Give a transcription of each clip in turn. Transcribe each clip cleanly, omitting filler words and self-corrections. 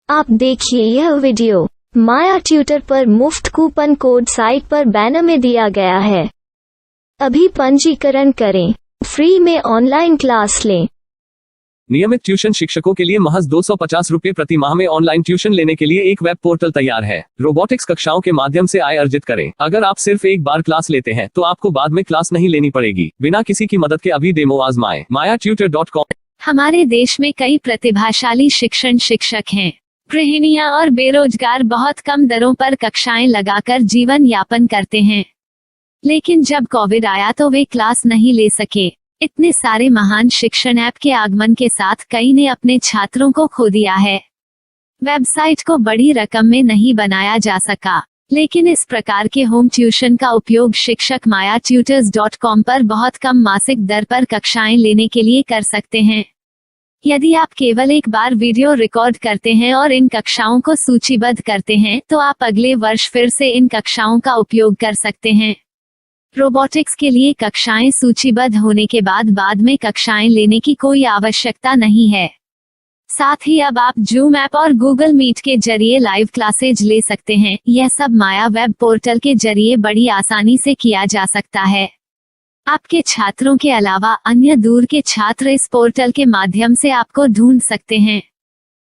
आप देखिए यह वीडियो माया ट्यूटर पर मुफ्त कूपन कोड साइट पर बैनर में दिया गया है। अभी पंजीकरण करें, फ्री में ऑनलाइन क्लास लें। नियमित ट्यूशन शिक्षकों के लिए महज 250 रुपये प्रति माह में ऑनलाइन ट्यूशन लेने के लिए एक वेब पोर्टल तैयार है। रोबोटिक्स कक्षाओं के माध्यम से आय अर्जित करें। अगर आप सिर्फ एक बार क्लास लेते हैं तो आपको बाद में क्लास नहीं लेनी पड़ेगी। बिना किसी की मदद के अभी डेमो आजमाएं। mayatutor.com। हमारे देश में कई प्रतिभाशाली शिक्षक हैं। गृहिणियां और बेरोजगार बहुत कम दरों पर कक्षाएं लगाकर जीवन यापन करते हैं, लेकिन जब कोविड आया तो वे क्लास नहीं ले सके। इतने सारे महान शिक्षण ऐप के आगमन के साथ कई ने अपने छात्रों को खो दिया है। वेबसाइट को बड़ी रकम में नहीं बनाया जा सका, लेकिन इस प्रकार के होम ट्यूशन का उपयोग शिक्षक mayatutors.com पर बहुत कम मासिक दर पर कक्षाएं लेने के लिए कर सकते हैं। यदि आप केवल एक बार वीडियो रिकॉर्ड करते हैं और इन कक्षाओं को सूचीबद्ध करते हैं तो आप अगले वर्ष फिर से इन कक्षाओं का उपयोग कर सकते हैं। रोबोटिक्स के लिए कक्षाएं सूचीबद्ध होने के बाद में कक्षाएं लेने की कोई आवश्यकता नहीं है। साथ ही अब आप जूम ऐप और गूगल मीट के जरिए लाइव क्लासेज ले सकते हैं। यह सब माया वेब पोर्टल के जरिए बड़ी आसानी से किया जा सकता है। आपके छात्रों के अलावा अन्य दूर के छात्र इस पोर्टल के माध्यम से आपको ढूंढ सकते हैं।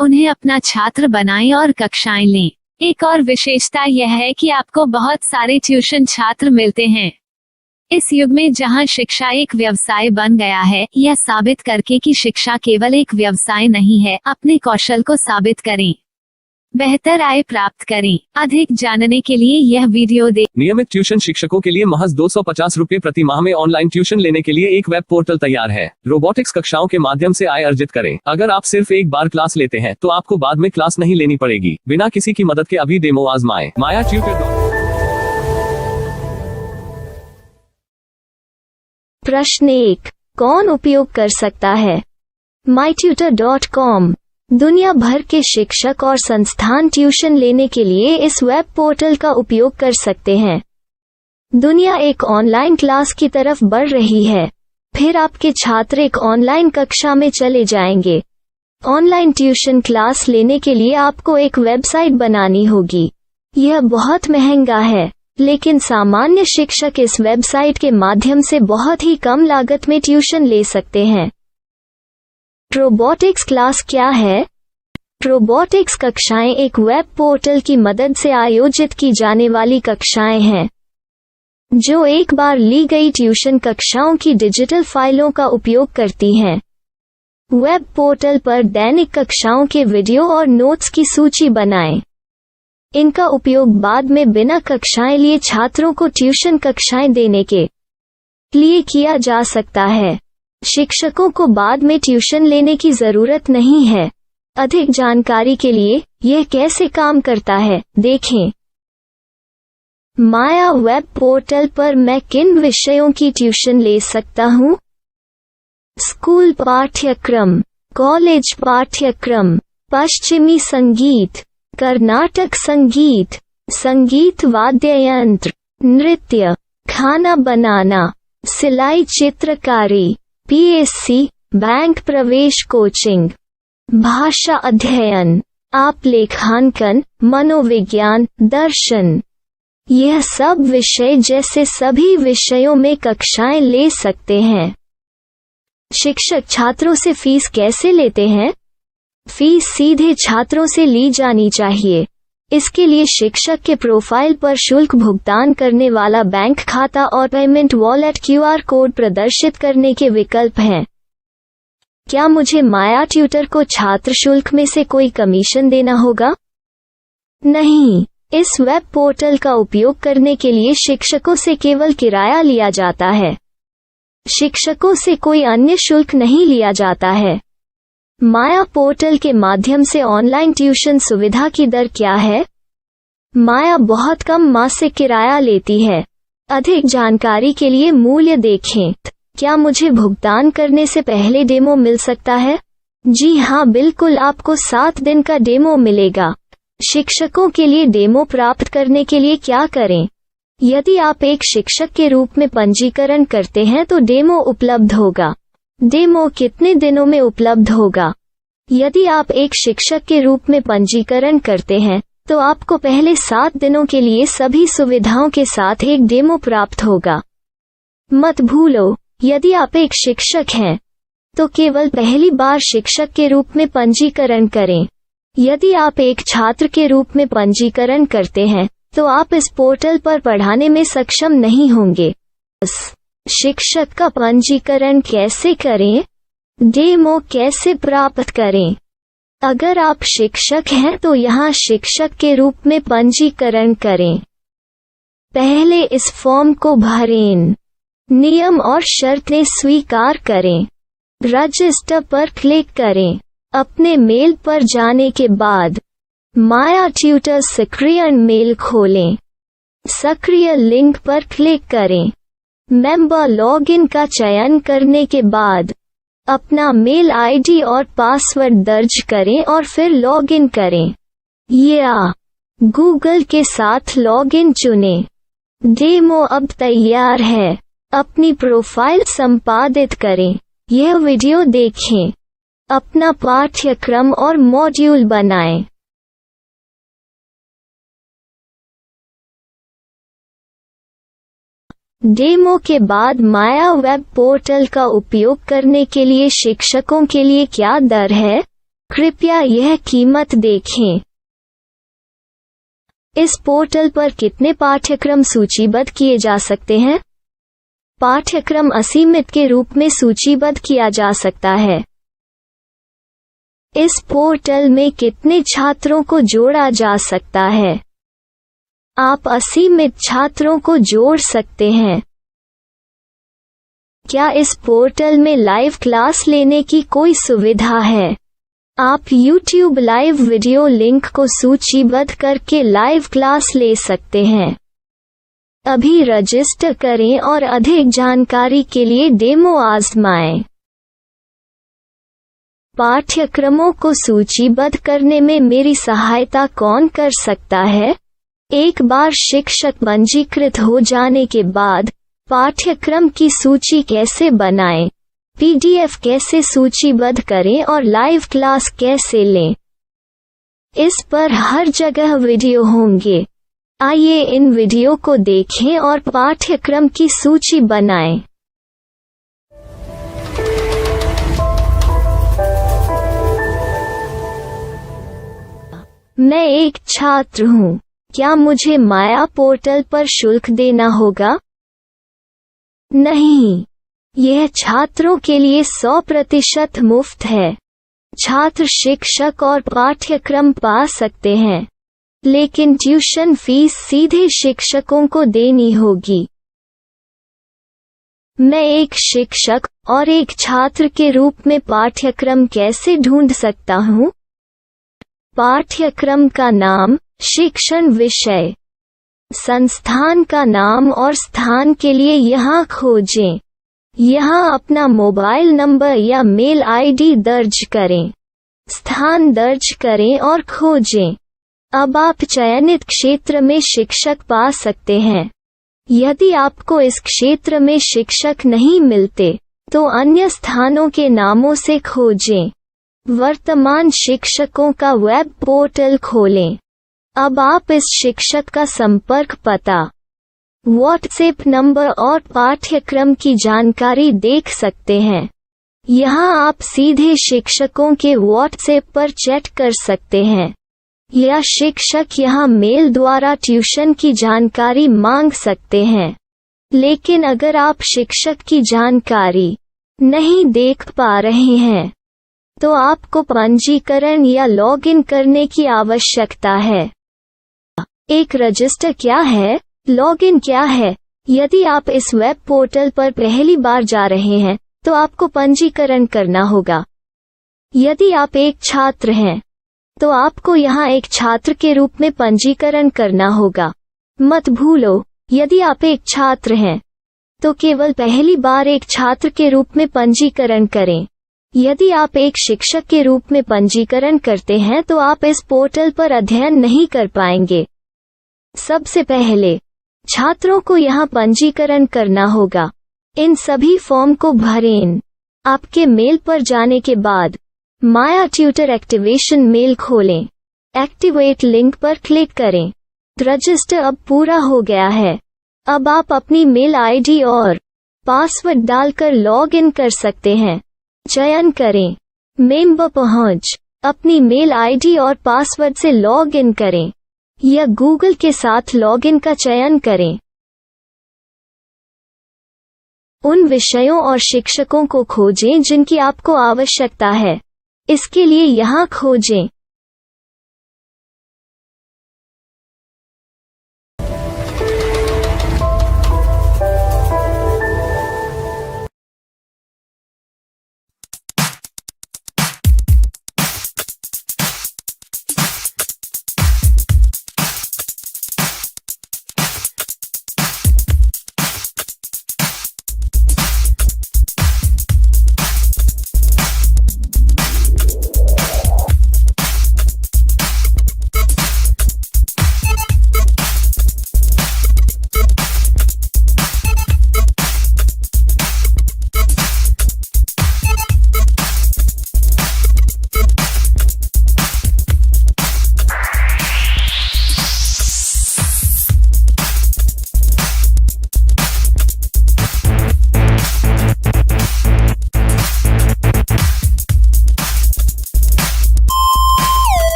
उन्हें अपना छात्र बनाएं और कक्षाएं लें। एक और विशेषता यह है कि आपको बहुत सारे ट्यूशन छात्र मिलते हैं। इस युग में जहां शिक्षा एक व्यवसाय बन गया है, यह साबित करके कि शिक्षा केवल एक व्यवसाय नहीं है, अपने कौशल को साबित करें, बेहतर आय प्राप्त करें। अधिक जानने के लिए यह वीडियो देखें। नियमित ट्यूशन शिक्षकों के लिए महज 250 रुपये प्रति माह में ऑनलाइन ट्यूशन लेने के लिए एक वेब पोर्टल तैयार है। रोबोटिक्स कक्षाओं के माध्यम से आय अर्जित करें। अगर आप सिर्फ एक बार क्लास लेते हैं तो आपको बाद में क्लास नहीं लेनी पड़ेगी। बिना किसी की मदद के अभी डेमो आजमाएं। mayatutor.com। प्रश्न 1, कौन उपयोग कर सकता है? mytutor.com दुनिया भर के शिक्षक और संस्थान ट्यूशन लेने के लिए इस वेब पोर्टल का उपयोग कर सकते हैं। दुनिया एक ऑनलाइन क्लास की तरफ बढ़ रही है। फिर आपके छात्र एक ऑनलाइन कक्षा में चले जाएंगे। ऑनलाइन ट्यूशन क्लास लेने के लिए आपको एक वेबसाइट बनानी होगी। यह बहुत महंगा है, लेकिन सामान्य शिक्षक इस वेबसाइट के माध्यम से बहुत ही कम लागत में ट्यूशन ले सकते हैं। रोबोटिक्स क्लास क्या है? रोबोटिक्स कक्षाएं एक वेब पोर्टल की मदद से आयोजित की जाने वाली कक्षाएं हैं, जो एक बार ली गई ट्यूशन कक्षाओं की डिजिटल फाइलों का उपयोग करती हैं। वेब पोर्टल पर दैनिक कक्षाओं के वीडियो और नोट्स की सूची बनाएं। इनका उपयोग बाद में बिना कक्षाएं लिए छात्रों को ट्यूशन कक्षाएं देने के लिए किया जा सकता है। शिक्षकों को बाद में ट्यूशन लेने की जरूरत नहीं है। अधिक जानकारी के लिए यह कैसे काम करता है, देखें। माया वेब पोर्टल पर मैं किन विषयों की ट्यूशन ले सकता हूँ? स्कूल पाठ्यक्रम, कॉलेज पाठ्यक्रम, पश्चिमी संगीत, कर्नाटक संगीत, संगीत वाद्य यंत्र, नृत्य, खाना बनाना, सिलाई चित्रकारी, PSC, बैंक प्रवेश कोचिंग, भाषा अध्ययन, आप लेखांकन, मनोविज्ञान, दर्शन। यह सब विषय जैसे सभी विषयों में कक्षाएं ले सकते हैं। शिक्षक छात्रों से फीस कैसे लेते हैं? फीस सीधे छात्रों से ली जानी चाहिए। इसके लिए शिक्षक के प्रोफाइल पर शुल्क भुगतान करने वाला बैंक खाता और पेमेंट वॉलेट QR कोड प्रदर्शित करने के विकल्प हैं। क्या मुझे माया ट्यूटर को छात्र शुल्क में से कोई कमीशन देना होगा? नहीं, इस वेब पोर्टल का उपयोग करने के लिए शिक्षकों से केवल किराया लिया जाता है। शिक्षकों से कोई अन्य शुल्क नहीं लिया जाता है। माया पोर्टल के माध्यम से ऑनलाइन ट्यूशन सुविधा की दर क्या है? माया बहुत कम मासिक किराया लेती है। अधिक जानकारी के लिए मूल्य देखें। क्या मुझे भुगतान करने से पहले डेमो मिल सकता है? जी हाँ, बिल्कुल, आपको 7 दिन का डेमो मिलेगा। शिक्षकों के लिए डेमो प्राप्त करने के लिए क्या करें? यदि आप एक शिक्षक के रूप में पंजीकरण करते हैं तो डेमो उपलब्ध होगा। डेमो कितने दिनों में उपलब्ध होगा? यदि आप एक शिक्षक के रूप में पंजीकरण करते हैं तो आपको पहले 7 दिनों के लिए सभी सुविधाओं के साथ एक डेमो प्राप्त होगा। मत भूलो, यदि आप एक शिक्षक हैं तो केवल पहली बार शिक्षक के रूप में पंजीकरण करें। यदि आप एक छात्र के रूप में पंजीकरण करते हैं तो आप इस पोर्टल पर पढ़ाने में सक्षम नहीं होंगे। शिक्षक का पंजीकरण कैसे करें? डेमो कैसे प्राप्त करें? अगर आप शिक्षक हैं तो यहाँ शिक्षक के रूप में पंजीकरण करें। पहले इस फॉर्म को भरें। नियम और शर्तें स्वीकार करें। रजिस्टर पर क्लिक करें। अपने मेल पर जाने के बाद माया ट्यूटर सक्रिय मेल खोलें। सक्रिय लिंक पर क्लिक करें। मेंबर लॉगिन का चयन करने के बाद अपना मेल आईडी और पासवर्ड दर्ज करें और फिर लॉगिन करें या गूगल के साथ लॉगिन चुनें। डेमो अब तैयार है। अपनी प्रोफाइल संपादित करें। यह वीडियो देखें। अपना पाठ्यक्रम और मॉड्यूल बनाएं। डेमो के बाद माया वेब पोर्टल का उपयोग करने के लिए शिक्षकों के लिए क्या दर है? कृपया यह कीमत देखें। इस पोर्टल पर कितने पाठ्यक्रम सूचीबद्ध किए जा सकते हैं? पाठ्यक्रम असीमित के रूप में सूचीबद्ध किया जा सकता है। इस पोर्टल में कितने छात्रों को जोड़ा जा सकता है? आप असीमित छात्रों को जोड़ सकते हैं। क्या इस पोर्टल में लाइव क्लास लेने की कोई सुविधा है? आप YouTube लाइव वीडियो लिंक को सूचीबद्ध करके लाइव क्लास ले सकते हैं। अभी रजिस्टर करें और अधिक जानकारी के लिए डेमो आजमाएं। पाठ्यक्रमों को सूचीबद्ध करने में मेरी सहायता कौन कर सकता है? एक बार शिक्षक पंजीकृत हो जाने के बाद पाठ्यक्रम की सूची कैसे बनाएं, PDF कैसे सूचीबद्ध करें और लाइव क्लास कैसे लें, इस पर हर जगह वीडियो होंगे। आइए इन वीडियो को देखें और पाठ्यक्रम की सूची बनाएं। मैं एक छात्र हूँ। क्या मुझे माया पोर्टल पर शुल्क देना होगा? नहीं, यह छात्रों के लिए 100% मुफ्त है। छात्र शिक्षक और पाठ्यक्रम पा सकते हैं, लेकिन ट्यूशन फीस सीधे शिक्षकों को देनी होगी। मैं एक शिक्षक और एक छात्र के रूप में पाठ्यक्रम कैसे ढूंढ सकता हूँ? पाठ्यक्रम का नाम, शिक्षण विषय, संस्थान का नाम और स्थान के लिए यहाँ खोजें। यहाँ अपना मोबाइल नंबर या मेल आईडी दर्ज करें। स्थान दर्ज करें और खोजें। अब आप चयनित क्षेत्र में शिक्षक पा सकते हैं। यदि आपको इस क्षेत्र में शिक्षक नहीं मिलते तो अन्य स्थानों के नामों से खोजें। वर्तमान शिक्षकों का वेब पोर्टल खोलें। अब आप इस शिक्षक का संपर्क पता, व्हाट्सएप नंबर और पाठ्यक्रम की जानकारी देख सकते हैं। यहाँ आप सीधे शिक्षकों के व्हाट्सएप पर चैट कर सकते हैं या शिक्षक यहाँ मेल द्वारा ट्यूशन की जानकारी मांग सकते हैं। लेकिन अगर आप शिक्षक की जानकारी नहीं देख पा रहे हैं तो आपको पंजीकरण या लॉगिन करने की आवश्यकता है। एक रजिस्टर क्या है? लॉगिन क्या है? यदि आप इस वेब पोर्टल पर पहली बार जा रहे हैं तो आपको पंजीकरण करना होगा। यदि आप एक छात्र हैं तो आपको यहाँ एक छात्र के रूप में पंजीकरण करना होगा। मत भूलो, यदि आप एक छात्र हैं तो केवल पहली बार एक छात्र के रूप में पंजीकरण करें। यदि आप एक शिक्षक के रूप में पंजीकरण करते हैं तो आप इस पोर्टल पर अध्ययन नहीं कर पाएंगे। सबसे पहले छात्रों को यहाँ पंजीकरण करना होगा। इन सभी फॉर्म को भरें। आपके मेल पर जाने के बाद माया ट्यूटर एक्टिवेशन मेल खोलें। एक्टिवेट लिंक पर क्लिक करें। रजिस्टर अब पूरा हो गया है। अब आप अपनी मेल आईडी और पासवर्ड डालकर लॉग इन कर सकते हैं। चयन करें मेंबर पहुंच। अपनी मेल आईडी और पासवर्ड से लॉग इन करें या गूगल के साथ लॉग इन का चयन करें। उन विषयों और शिक्षकों को खोजें जिनकी आपको आवश्यकता है। इसके लिए यहाँ खोजें